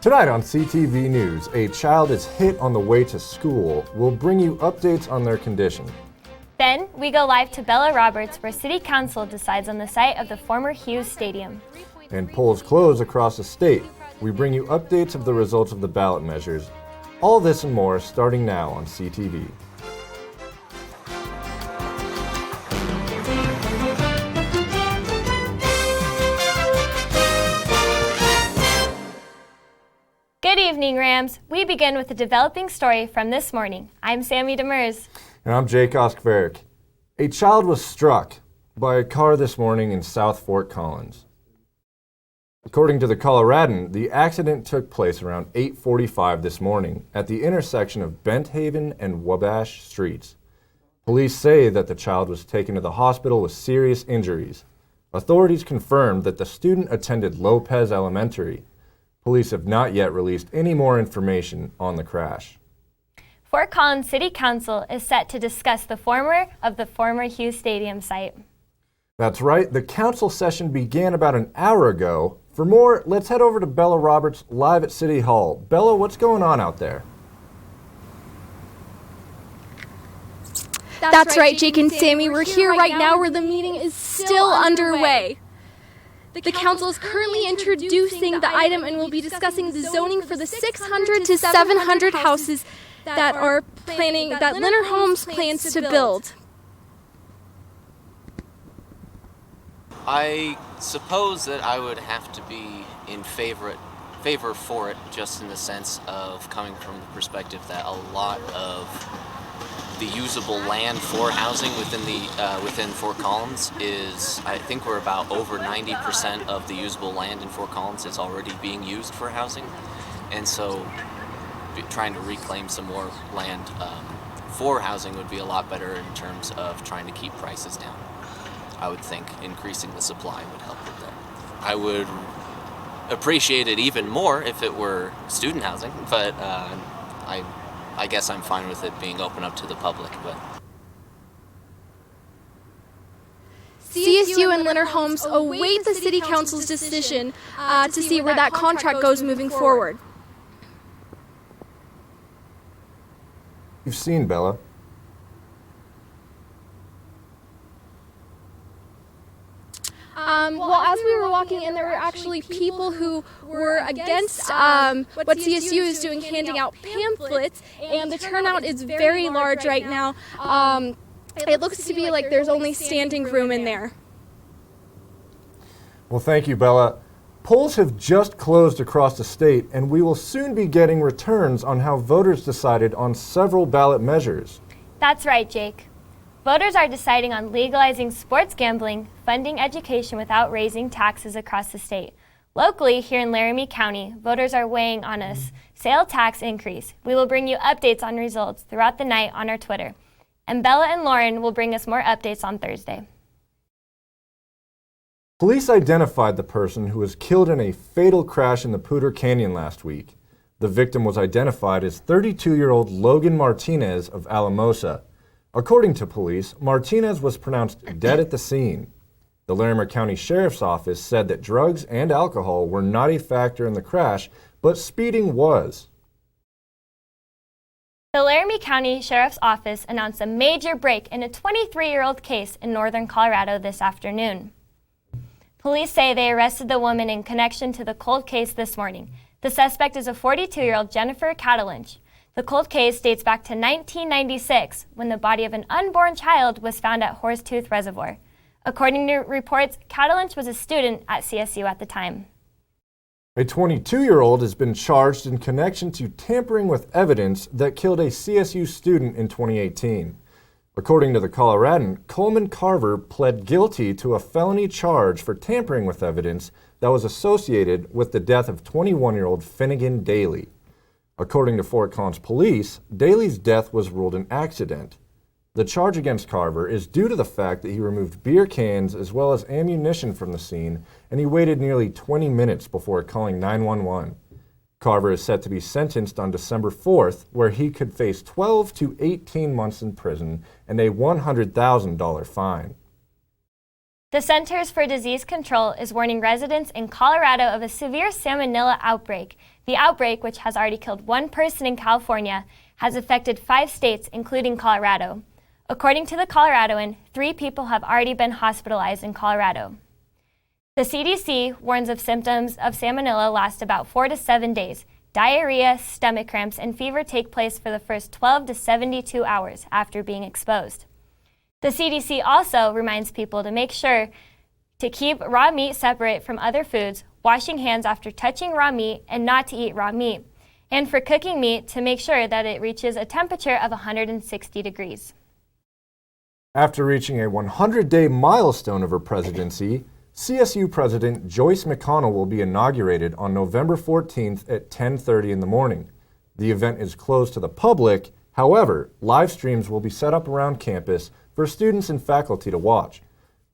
Tonight on CTV News, a child is hit on the way to school. We'll bring you updates on their condition. Then we go live to Bella Roberts, where City Council decides on the site of the former Hughes Stadium. And polls close across the state. We bring you updates of the results of the ballot measures. All this and more starting now on CTV. Good evening, Rams. We begin with a developing story from this morning. I'm Sammy Demers. And I'm Jake Oskveric. A child was struck by a car this morning in South Fort Collins. According to the Coloradan, the accident took place around 8:45 this morning at the intersection of Benthaven and Wabash Streets. Police say that the child was taken to the hospital with serious injuries. Authorities confirmed that the student attended Lopez Elementary. Police have not yet released any more information on the crash. Fort Collins City Council is set to discuss the former Hughes Stadium site. That's right, the council session began about an hour ago. For more, let's head over to Bella Roberts live at City Hall. Bella, what's going on out there? That's right, Jake and Sammy. We're here right now where the meeting is still underway. The council is currently introducing the item and will be discussing the zoning for the 600 to 700 houses that Leonard Homes plans to build. I suppose that I would have to be in favor for it, just in the sense of coming from the perspective that a lot of the usable land for housing within Fort Collins is, I think we're about over 90% of the usable land in Fort Collins is already being used for housing, and so trying to reclaim some more land for housing would be a lot better in terms of trying to keep prices down. I would think increasing the supply would help with that. I would appreciate it even more if it were student housing, but I guess I'm fine with it being open up to the public. But CSU and Leonard Homes await the City Council's decision to see where that contract goes moving forward. You've seen Bella. Well, as we were walking in, there were actually people who were against what CSU is doing, handing out pamphlets, and the turnout is very large right now. It looks to be like there's only standing room in there. Well, thank you, Bella. Polls have just closed across the state, and we will soon be getting returns on how voters decided on several ballot measures. That's right, Jake. Voters are deciding on legalizing sports gambling, funding education without raising taxes across the state. Locally, here in Laramie County, voters are weighing on a sale tax increase. We will bring you updates on results throughout the night on our Twitter. And Bella and Lauren will bring us more updates on Thursday. Police identified the person who was killed in a fatal crash in the Poudre Canyon last week. The victim was identified as 32-year-old Logan Martinez of Alamosa. According to police, Martinez was pronounced dead at the scene. The Larimer County Sheriff's Office said that drugs and alcohol were not a factor in the crash, but speeding was. The Laramie County Sheriff's Office announced a major break in a 23-year-old case in northern Colorado this afternoon. Police say they arrested the woman in connection to the cold case this morning. The suspect is a 42-year-old Jennifer Catalinch. The cold case dates back to 1996, when the body of an unborn child was found at Horsetooth Reservoir. According to reports, Catalinch was a student at CSU at the time. A 22-year-old has been charged in connection to tampering with evidence that killed a CSU student in 2018. According to the Coloradan, Coleman Carver pled guilty to a felony charge for tampering with evidence that was associated with the death of 21-year-old Finnegan Daly. According to Fort Collins police, Daly's death was ruled an accident. The charge against Carver is due to the fact that he removed beer cans as well as ammunition from the scene, and he waited nearly 20 minutes before calling 911. Carver is set to be sentenced on December 4th, where he could face 12 to 18 months in prison and a $100,000 fine. The Centers for Disease Control is warning residents in Colorado of a severe salmonella outbreak. The outbreak, which has already killed one person in California, has affected 5 states, including Colorado. According to the Coloradoan, 3 people have already been hospitalized in Colorado. The CDC warns of symptoms of salmonella last about 4 to 7 days. Diarrhea, stomach cramps, and fever take place for the first 12 to 72 hours after being exposed. The CDC also reminds people to make sure to keep raw meat separate from other foods, washing hands after touching raw meat, and not to eat raw meat. And for cooking meat, to make sure that it reaches a temperature of 160 degrees. After reaching a 100-day milestone of her presidency, CSU President Joyce McConnell will be inaugurated on November 14th at 10:30 in the morning. The event is closed to the public. However, live streams will be set up around campus for students and faculty to watch.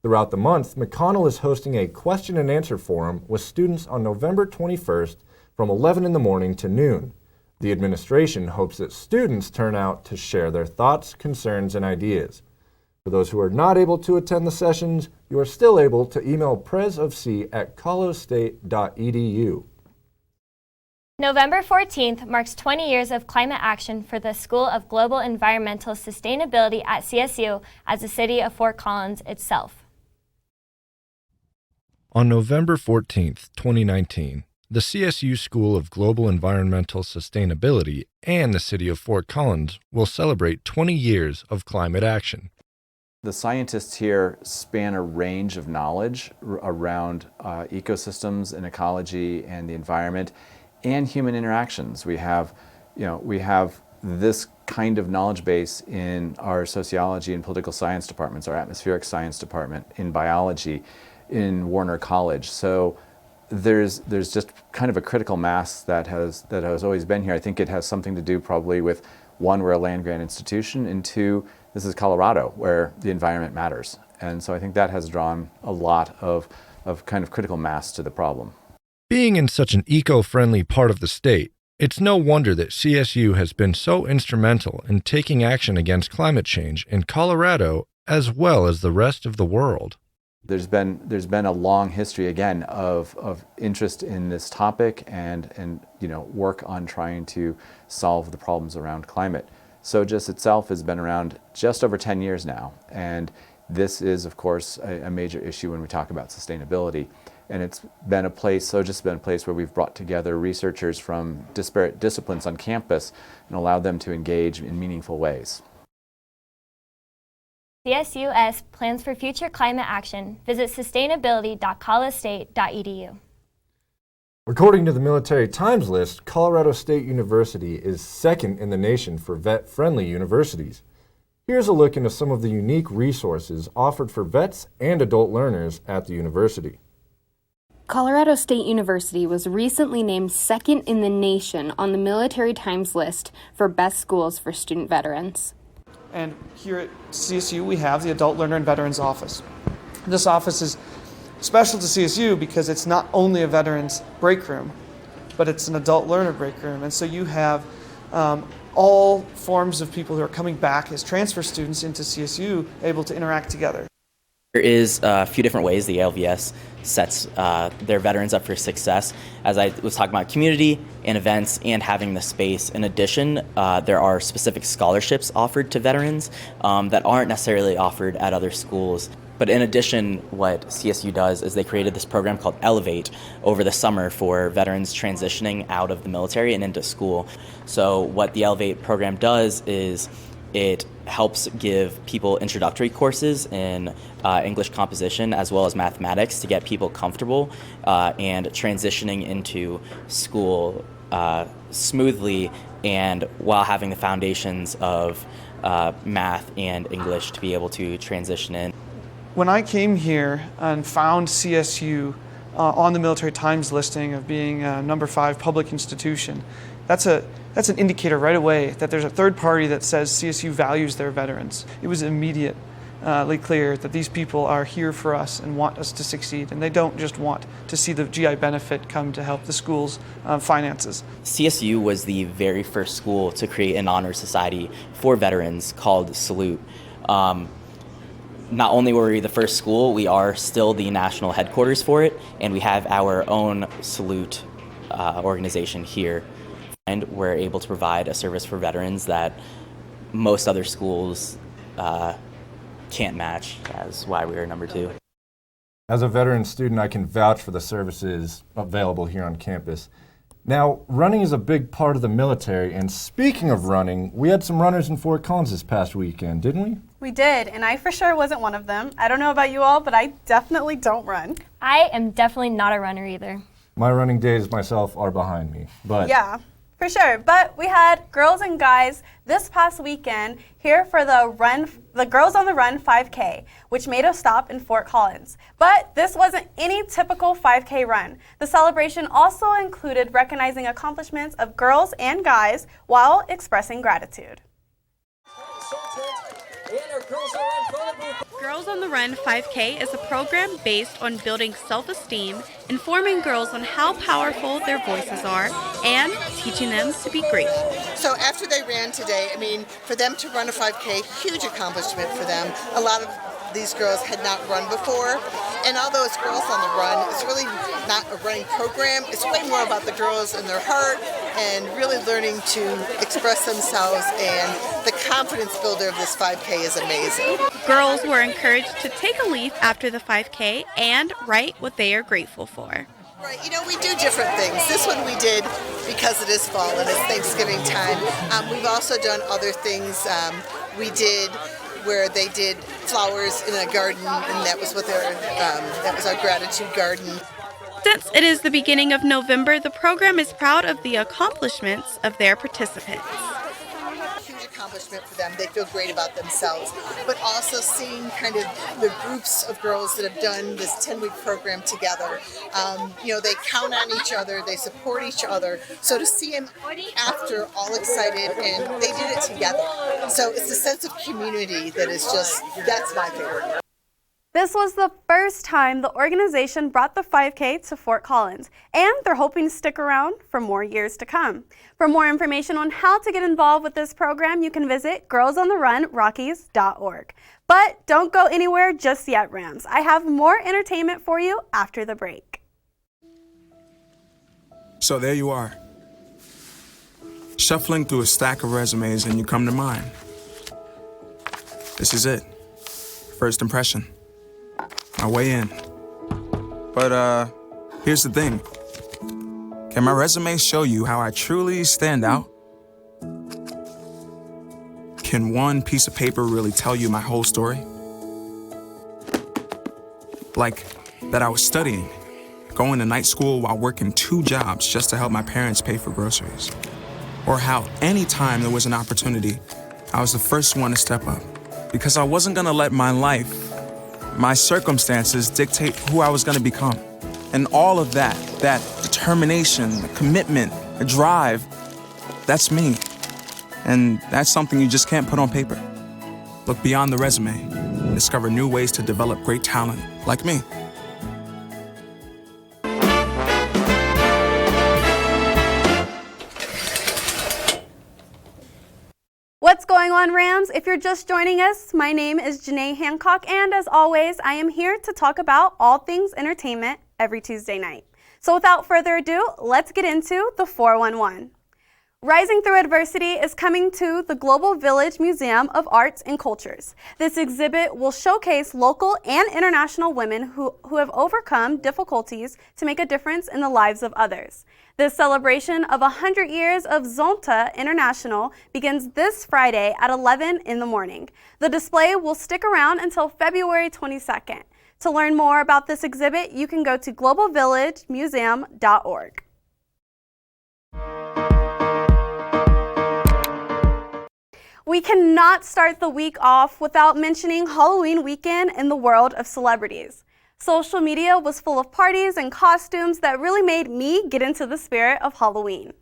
Throughout the month, McConnell is hosting a question and answer forum with students on November 21st from 11 in the morning to noon. The administration hopes that students turn out to share their thoughts, concerns, and ideas. For those who are not able to attend the sessions, you are still able to email presofc@colostate.edu. November 14th marks 20 years of climate action for the School of Global Environmental Sustainability at CSU as the city of Fort Collins itself. On November 14th, 2019, the CSU School of Global Environmental Sustainability and the city of Fort Collins will celebrate 20 years of climate action. The scientists here span a range of knowledge around ecosystems and ecology and the environment and human interactions. We have this kind of knowledge base in our sociology and political science departments, our atmospheric science department, in biology, in Warner College. So there's just kind of a critical mass that has always been here. I think it has something to do probably with, 1, we're a land-grant institution, and 2, this is Colorado, where the environment matters. And so I think that has drawn a lot of kind of critical mass to the problem. Being in such an eco-friendly part of the state, it's no wonder that CSU has been so instrumental in taking action against climate change in Colorado as well as the rest of the world. There's been a long history again of interest in this topic and work on trying to solve the problems around climate. SOGIS itself has been around just over 10 years now, and this is of course a major issue when we talk about sustainability. And SOGIS has been a place where we've brought together researchers from disparate disciplines on campus and allowed them to engage in meaningful ways. CSUS plans for future climate action. Visit sustainability.colostate.edu. According to the Military Times list, Colorado State University is second in the nation for vet-friendly universities. Here's a look into some of the unique resources offered for vets and adult learners at the university. Colorado State University was recently named second in the nation on the Military Times list for best schools for student veterans. And here at CSU, we have the Adult Learner and Veterans Office. This office is special to CSU because it's not only a veterans break room, but it's an adult learner break room. And so you have all forms of people who are coming back as transfer students into CSU able to interact together. There is a few different ways the ALVS sets their veterans up for success. As I was talking about, community and events and having the space. In addition, there are specific scholarships offered to veterans that aren't necessarily offered at other schools. But in addition, what CSU does is they created this program called Elevate over the summer for veterans transitioning out of the military and into school. So what the Elevate program does is it helps give people introductory courses in English composition as well as mathematics to get people comfortable and transitioning into school smoothly and while having the foundations of math and English to be able to transition in. When I came here and found CSU on the Military Times listing of being a number 5 public institution, that's an indicator right away that there's a third party that says CSU values their veterans. It was immediately clear that these people are here for us and want us to succeed, and they don't just want to see the GI benefit come to help the school's finances. CSU was the very first school to create an honor society for veterans called Salute. not only were we the first school, we are still the national headquarters for it, and we have our own salute organization here. And we're able to provide a service for veterans that most other schools can't match. That's why we are number 2. As a veteran student, I can vouch for the services available here on campus. Now, running is a big part of the military, and speaking of running, we had some runners in Fort Collins this past weekend, didn't we? We did, and I for sure wasn't one of them. I don't know about you all, but I definitely don't run. I am definitely not a runner either. My running days myself are behind me, but Yeah, for sure. But we had girls and guys this past weekend here for the Girls on the Run 5K, which made a stop in Fort Collins. But this wasn't any typical 5K run. The celebration also included recognizing accomplishments of girls and guys while expressing gratitude. Girls on the Run 5K is a program based on building self-esteem, informing girls on how powerful their voices are, and teaching them to be grateful. So after they ran today, for them to run a 5K, huge accomplishment for them. A lot of these girls had not run before, and although it's Girls on the Run, it's really not a running program. It's way more about the girls and their heart and really learning to express themselves, and the confidence builder of this 5K is amazing. Girls were encouraged to take a leaf after the 5K and write what they are grateful for. Right, we do different things. This one we did because it is fall and it's Thanksgiving time. We've also done other things. We did where they did flowers in a garden, and that was our gratitude garden. Since it is the beginning of November, the program is proud of the accomplishments of their participants. Huge accomplishment for them. They feel great about themselves, but also seeing kind of the groups of girls that have done this 10-week program together. They count on each other, they support each other. So to see them after all excited, and they did it together. So it's a sense of community that is that's my favorite. This was the first time the organization brought the 5K to Fort Collins, and they're hoping to stick around for more years to come. For more information on how to get involved with this program, you can visit girlsontheRunRockies.org. But don't go anywhere just yet, Rams. I have more entertainment for you after the break. So there you are, shuffling through a stack of resumes, and you come to mine. This is it. First impression. My way in. But here's the thing. Can my resume show you how I truly stand out? Can one piece of paper really tell you my whole story? Like that I was studying, going to night school while working 2 jobs just to help my parents pay for groceries. Or how anytime there was an opportunity, I was the first one to step up. Because I wasn't gonna let my life, my circumstances dictate who I was gonna become. And all of that determination, the commitment, the drive, that's me. And that's something you just can't put on paper. Look beyond the resume and discover new ways to develop great talent like me. What's going on, Rams? If you're just joining us, my name is Janae Hancock, and as always, I am here to talk about all things entertainment every Tuesday night. So without further ado, let's get into the 411. Rising Through Adversity is coming to the Global Village Museum of Arts and Cultures. This exhibit will showcase local and international women who have overcome difficulties to make a difference in the lives of others. This celebration of 100 years of Zonta International begins this Friday at 11 in the morning. The display will stick around until February 22nd. To learn more about this exhibit, you can go to globalvillagemuseum.org. We cannot start the week off without mentioning Halloween weekend in the world of celebrities. Social media was full of parties and costumes that really made me get into the spirit of Halloween.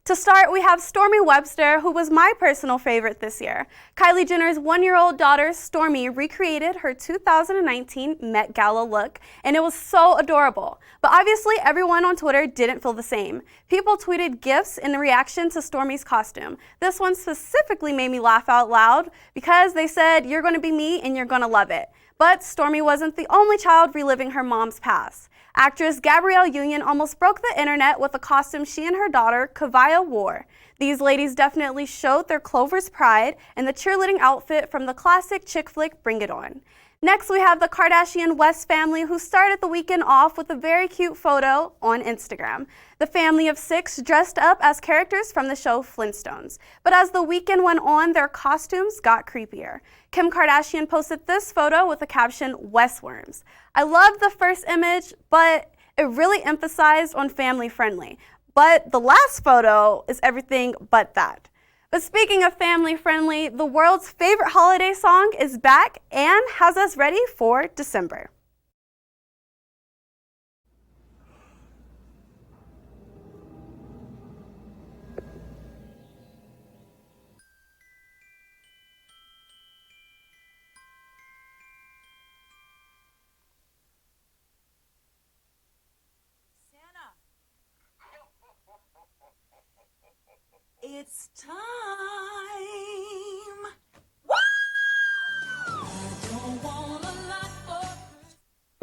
To start, we have Stormy Webster, who was my personal favorite this year. Kylie Jenner's 1-year-old daughter, Stormy, recreated her 2019 Met Gala look, and it was so adorable. But obviously, everyone on Twitter didn't feel the same. People tweeted GIFs in reaction to Stormy's costume. This one specifically made me laugh out loud because they said, "You're going to be me and you're going to love it." But Stormy wasn't the only child reliving her mom's past. Actress Gabrielle Union almost broke the internet with a costume she and her daughter, Kavaya, wore. These ladies definitely showed their Clover's pride in the cheerleading outfit from the classic chick flick Bring It On. Next, we have the Kardashian West family, who started the weekend off with a very cute photo on Instagram. The family of 6 dressed up as characters from the show Flintstones. But as the weekend went on, their costumes got creepier. Kim Kardashian posted this photo with the caption, "Westworms." I loved the first image, but it really emphasized on family friendly. But the last photo is everything but that. But speaking of family friendly, the world's favorite holiday song is back and has us ready for December. It's time.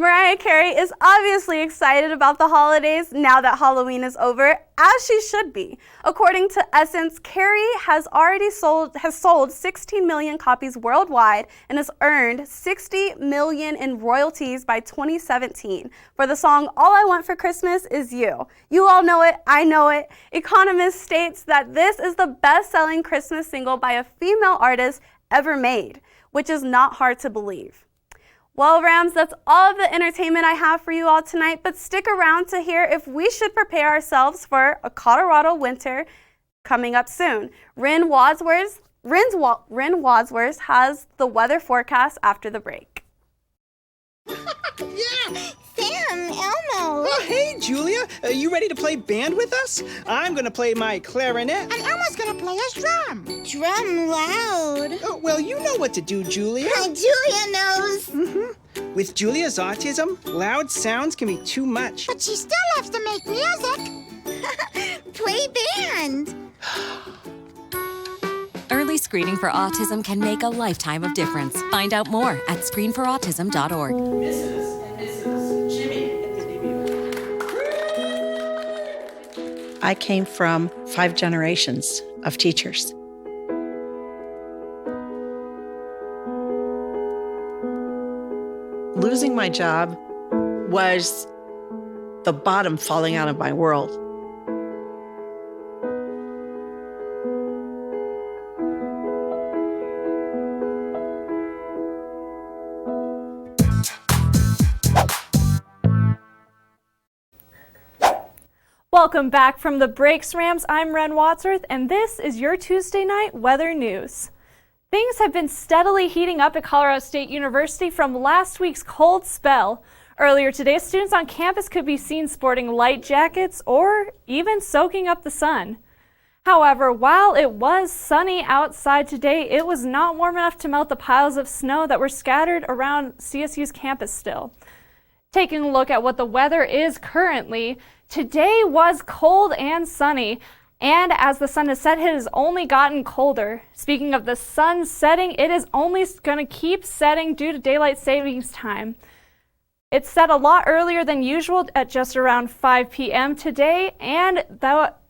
Mariah Carey is obviously excited about the holidays now that Halloween is over, as she should be. According to Essence, Carey has sold 16 million copies worldwide and has earned $60 million in royalties by 2017 for the song All I Want for Christmas Is You. You all know it, I know it. Economist states that this is the best-selling Christmas single by a female artist ever made, which is not hard to believe. Well, Rams, that's all of the entertainment I have for you all tonight, but stick around to hear if we should prepare ourselves for a Colorado winter coming up soon. Ren Wadsworth has the weather forecast after the break. Yeah! Sam, Elmo! Oh, hey, Julia! You ready to play band with us? I'm gonna play my clarinet. And Elmo's gonna play his drum. Drum loud. Oh, well, you know what to do, Julia. Julia knows. Mm-hmm. With Julia's autism, loud sounds can be too much. But she still loves to make music. Play band. Early screening for autism can make a lifetime of difference. Find out more at screenforautism.org. Mrs. and Mrs. Jimmy at the DBU. I came from 5 generations of teachers. Losing my job was the bottom falling out of my world. Welcome back from the breaks, Rams. I'm Ren Wadsworth, and this is your Tuesday night weather news. Things have been steadily heating up at Colorado State University from last week's cold spell. Earlier today, students on campus could be seen sporting light jackets or even soaking up the sun. However, while it was sunny outside today, it was not warm enough to melt the piles of snow that were scattered around CSU's campus still. Taking a look at what the weather is currently, today was cold and sunny, and as the sun has set, it has only gotten colder. Speaking of the sun setting, it is only going to keep setting due to daylight savings time. It set a lot earlier than usual at just around 5 p.m. today, and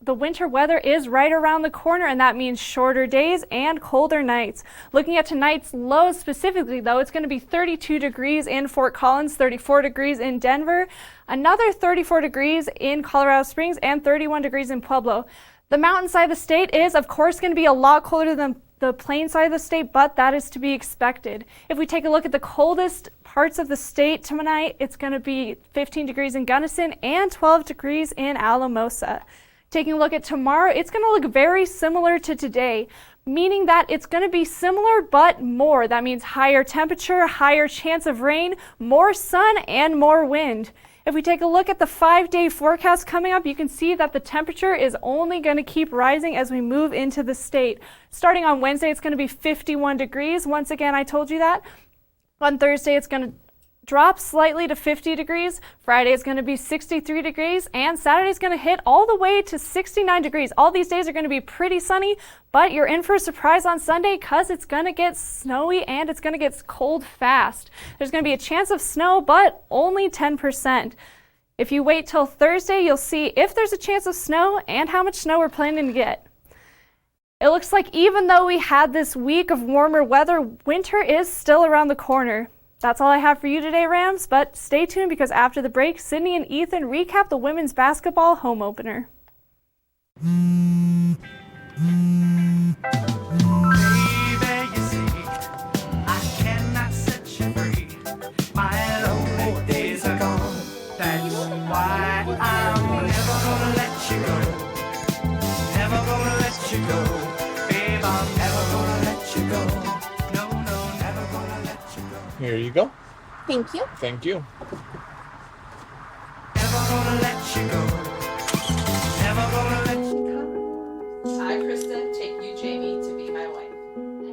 the winter weather is right around the corner, and that means shorter days and colder nights. Looking at tonight's lows specifically, though, it's going to be 32 degrees in Fort Collins, 34 degrees in Denver, another 34 degrees in Colorado Springs, and 31 degrees in Pueblo. The mountain side of the state is, of course, going to be a lot colder than the plain side of the state, but that is to be expected. If we take a look at the coldest parts of the state tonight, it's going to be 15 degrees in Gunnison and 12 degrees in Alamosa. Taking a look at tomorrow, it's going to look very similar to today, meaning that it's going to be similar but more. That means higher temperature, higher chance of rain, more sun, and more wind. If we take a look at the 5-day forecast coming up, you can see that the temperature is only going to keep rising as we move into the state. Starting on Wednesday, it's going to be 51 degrees. Once again, I told you that. On Thursday, it's going to drop slightly to 50 degrees. Friday is going to be 63 degrees, and Saturday is going to hit all the way to 69 degrees. All these days are going to be pretty sunny, but you're in for a surprise on Sunday because it's going to get snowy and it's going to get cold fast. There's going to be a chance of snow, but only 10%. If you wait till Thursday, you'll see if there's a chance of snow and how much snow we're planning to get. It looks like even though we had this week of warmer weather, winter is still around the corner. That's all I have for you today, Rams, but stay tuned because after the break, Sydney and Ethan recap the women's basketball home opener. Here you go. Thank you. Thank you. I, Krista, take you, Jamie, to be my wife.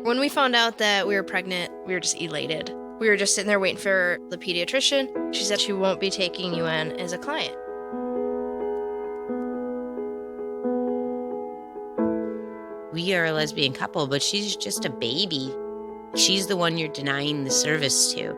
When we found out that we were pregnant, we were just elated. We were just sitting there waiting for the pediatrician. She said she won't be taking you in as a client. We are a lesbian couple, but she's just a baby. She's the one you're denying the service to.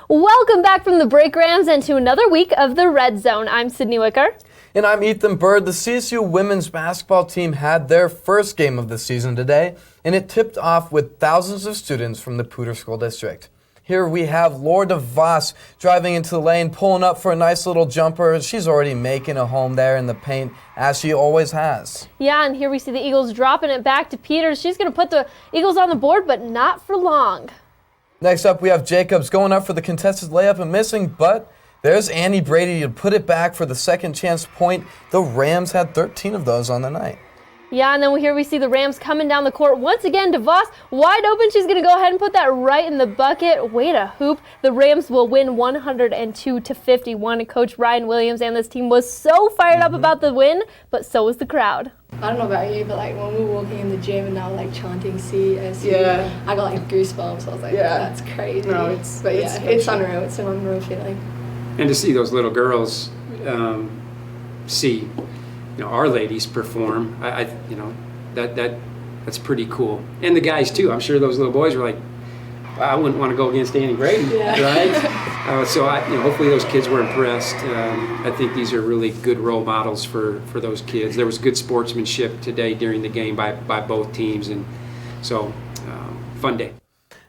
Welcome back from the break, Rams, and to another week of the Red Zone. I'm Sydney Wicker. And I'm Ethan Bird. The CSU women's basketball team had their first game of the season today, and it tipped off with thousands of students from the Poudre School District. Here we have Laura DeVos driving into the lane, pulling up for a nice little jumper. She's already making a home there in the paint, as she always has. Yeah, and here we see the Eagles dropping it back to Peters. She's going to put the Eagles on the board, but not for long. Next up, we have Jacobs going up for the contested layup and missing, but there's Annie Brady to put it back for the second chance point. The Rams had 13 of those on the night. Yeah, and then here we see the Rams coming down the court. Once again, DeVos wide open. She's going to go ahead and put that right in the bucket. Way to hoop. The Rams will win 102-51. Coach Ryan Williams and this team was so fired up about the win, but so was the crowd. I don't know about you, but like when we were walking in the gym and now like chanting CSU, yeah, I got like goosebumps. I was like, yeah, that's crazy. No, it's unreal. It's an unreal feeling. And to see those little girls see, Our Ladies perform, that's pretty cool. And the guys too. I'm sure those little boys were like, I wouldn't want to go against Annie Brady, right? So hopefully those kids were impressed. I think these are really good role models for those kids. There was good sportsmanship today during the game by both teams, and so fun day.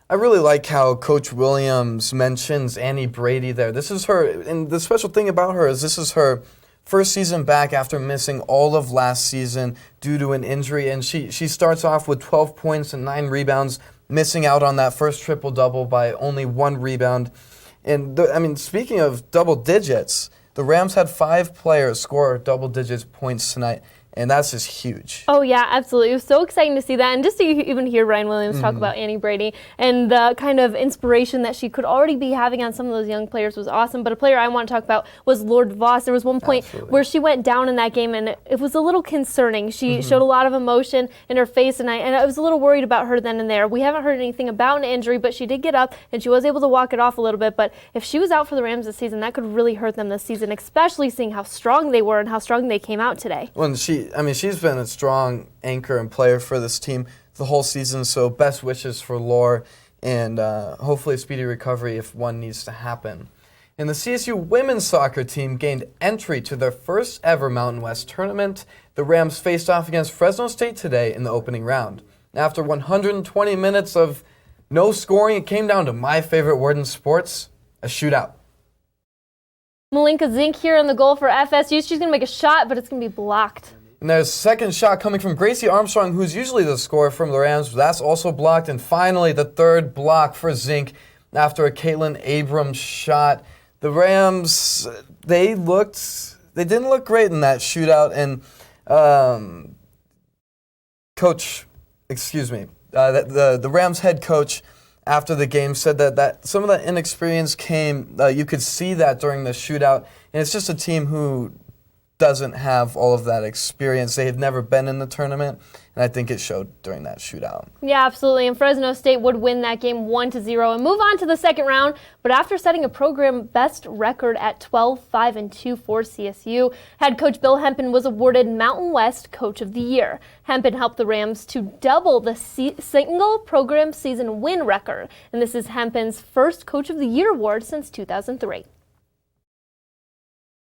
I really like how Coach Williams mentions Annie Brady there. This is her, and the special thing about her is this is her first season back after missing all of last season due to an injury, and she starts off with 12 points and 9 rebounds, missing out on that first triple-double by only 1 rebound. And, speaking of double digits, the Rams had 5 players score double-digit points tonight, and that's just huge. Oh, yeah, absolutely. It was so exciting to see that. And just to even hear Ryan Williams talk about Annie Brady and the kind of inspiration that she could already be having on some of those young players was awesome. But a player I want to talk about was Lord Voss. There was one point where she went down in that game, and it was a little concerning. She showed a lot of emotion in her face, and I was a little worried about her then and there. We haven't heard anything about an injury, but she did get up, and she was able to walk it off a little bit. But if she was out for the Rams this season, that could really hurt them this season, especially seeing how strong they were and how strong they came out today. Well, she's been a strong anchor and player for this team the whole season, so best wishes for Laura, and hopefully a speedy recovery if one needs to happen. And the CSU women's soccer team gained entry to their first ever Mountain West tournament. The Rams faced off against Fresno State today in the opening round. After 120 minutes of no scoring, it came down to my favorite word in sports, a shootout. Malinka Zink here in the goal for FSU. She's going to make a shot, but it's going to be blocked. And there's a second shot coming from Gracie Armstrong, who's usually the scorer from the Rams. That's also blocked. And finally, the third block for Zink after a Caitlin Abrams shot. the Rams, they didn't look great in that shootout, and the Rams head coach after the game said that some of that inexperience came, you could see that during the shootout, and it's just a team who doesn't have all of that experience. They had never been in the tournament, and I think it showed during that shootout. Yeah, absolutely. And Fresno State would win that game 1-0 and move on to the second round. But after setting a program best record at 12-5-2 for CSU, head coach Bill Hempen was awarded Mountain West Coach of the Year. Hempen helped the Rams to double the single program season win record. And this is Hempen's first Coach of the Year award since 2003.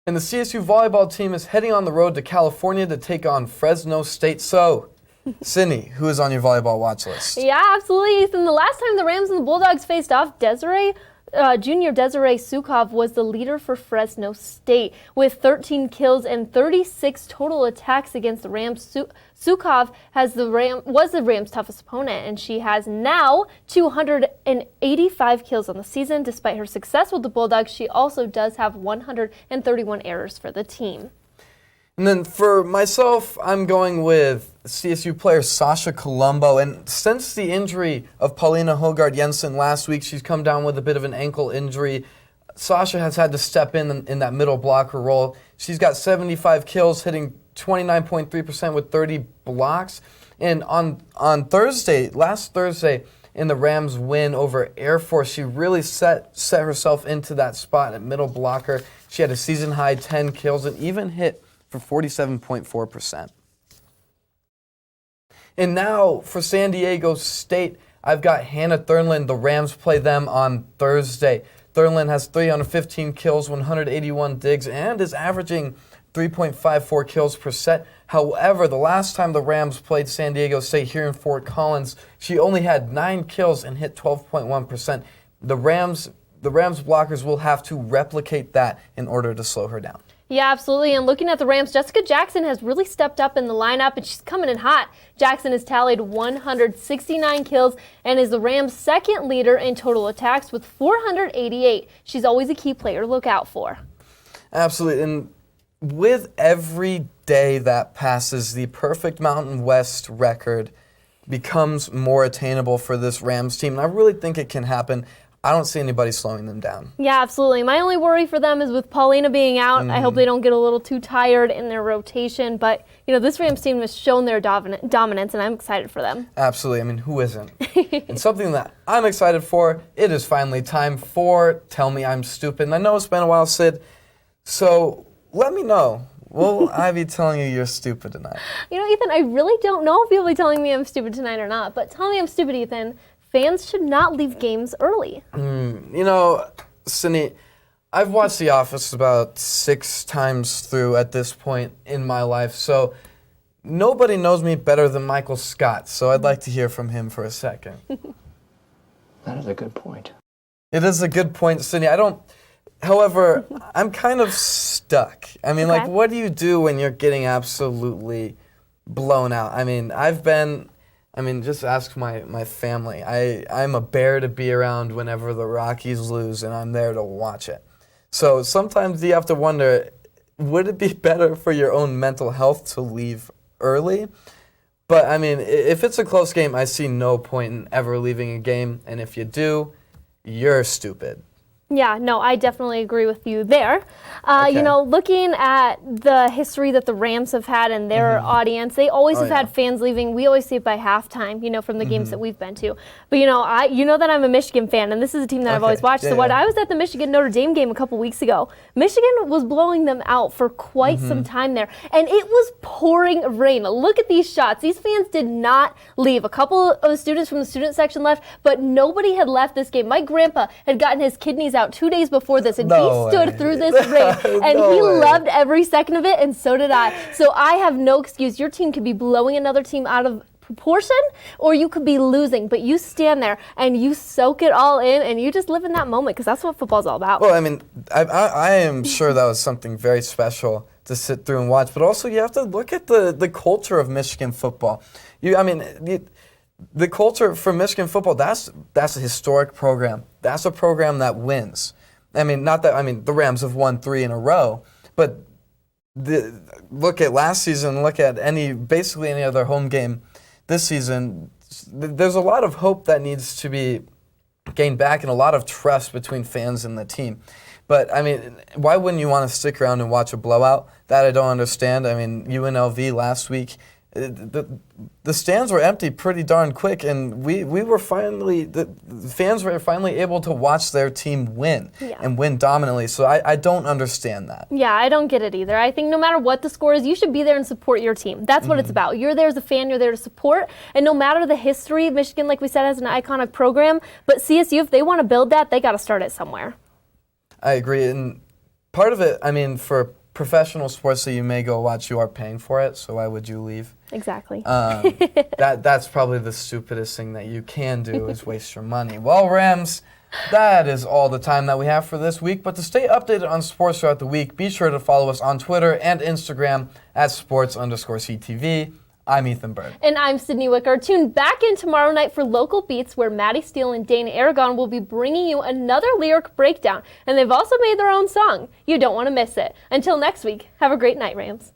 And the CSU volleyball team is heading on the road to California to take on Fresno State. So, Sydney, who is on your volleyball watch list? Yeah, absolutely, Ethan. The last time the Rams and the Bulldogs faced off, Junior Desiree Sukov was the leader for Fresno State with 13 kills and 36 total attacks against the Rams. Sukov was the Rams' toughest opponent, and she has now 285 kills on the season. Despite her success with the Bulldogs, she also does have 131 errors for the team. And then for myself, I'm going with CSU player Sasha Colombo. And since the injury of Paulina Hogard Jensen last week, she's come down with a bit of an ankle injury. Sasha has had to step in that middle blocker role. She's got 75 kills, hitting 29.3% with 30 blocks. And on last Thursday, in the Rams' win over Air Force, she really set herself into that spot at middle blocker. She had a season-high 10 kills and even hit for 47.4%. And now for San Diego State, I've got Hannah Thurnland. The Rams play them on Thursday. Thurnland has 315 kills, 181 digs, and is averaging 3.54 kills per set. However, the last time the Rams played San Diego State here in Fort Collins, she only had 9 kills and hit 12.1%. The Rams blockers will have to replicate that in order to slow her down. Yeah, absolutely. And looking at the Rams, Jessica Jackson has really stepped up in the lineup, and she's coming in hot. Jackson has tallied 169 kills and is the Rams' second leader in total attacks with 488. She's always a key player to look out for. Absolutely. And with every day that passes, the perfect Mountain West record becomes more attainable for this Rams team. And I really think it can happen. I don't see anybody slowing them down. Yeah, absolutely. My only worry for them is with Paulina being out. I hope they don't get a little too tired in their rotation. But, this Rams team has shown their dominance, and I'm excited for them. Absolutely. I mean, who isn't? And something that I'm excited for, it is finally time for Tell Me I'm Stupid. And I know it's been a while, Sid, so let me know. Will I be telling you you're stupid tonight? Ethan, I really don't know if you'll be telling me I'm stupid tonight or not. But tell me I'm stupid, Ethan. Fans should not leave games early. Sydney, I've watched The Office about 6 times through at this point in my life, so nobody knows me better than Michael Scott, so I'd like to hear from him for a second. That is a good point. It is a good point, Sydney. However, I'm kind of stuck. What do you do when you're getting absolutely blown out? Just ask my family. I'm a bear to be around whenever the Rockies lose, and I'm there to watch it. So sometimes you have to wonder, would it be better for your own mental health to leave early? But, if it's a close game, I see no point in ever leaving a game. And if you do, you're stupid. Yeah, no, I definitely agree with you there. Okay. Looking at the history that the Rams have had in their audience, they always have had fans leaving. We always see it by halftime, from the games that we've been to. But, that I'm a Michigan fan, and this is a team that I've always watched. I was at the Michigan-Notre Dame game a couple weeks ago. Michigan was blowing them out for quite some time there, and it was pouring rain. Look at these shots. These fans did not leave. A couple of students from the student section left, but nobody had left this game. My grandpa had gotten his kidneys out 2 days before this, and he stood through this rain, and he loved every second of it, and so did I. So I have no excuse. Your team could be blowing another team out of proportion, or you could be losing, but you stand there and you soak it all in, and you just live in that moment, because that's what football's all about. Well, I am sure that was something very special to sit through and watch, but also you have to look at the culture of Michigan football. The culture for Michigan football, that's a historic program. That's a program that wins. I mean, not that, I mean, the Rams have won 3 in a row, but look at last season, look at basically any other home game this season. There's a lot of hope that needs to be gained back and a lot of trust between fans and the team. But, I mean, why wouldn't you want to stick around and watch a blowout? That I don't understand. I mean, UNLV last week, the stands were empty pretty darn quick, and we were finally, the fans were finally able to watch their team win and win dominantly. So I don't understand that. Yeah, I don't get it either. I think no matter what the score is, you should be there and support your team. That's what it's about. You're there as a fan, you're there to support, and no matter the history, Michigan, like we said, has an iconic program, but CSU, if they want to build that, they got to start it somewhere. I agree, and part of it, I mean, for professional sports that you may go watch, you are paying for it, so why would you leave? Exactly. That's probably the stupidest thing that you can do is waste your money. Well, Rams, that is all the time that we have for this week, but to stay updated on sports throughout the week, be sure to follow us on Twitter and Instagram at sports_CTV. I'm Ethan Bird. And I'm Sydney Wicker. Tune back in tomorrow night for Local Beats, where Maddie Steele and Dana Aragon will be bringing you another lyric breakdown. And they've also made their own song. You don't want to miss it. Until next week, have a great night, Rams.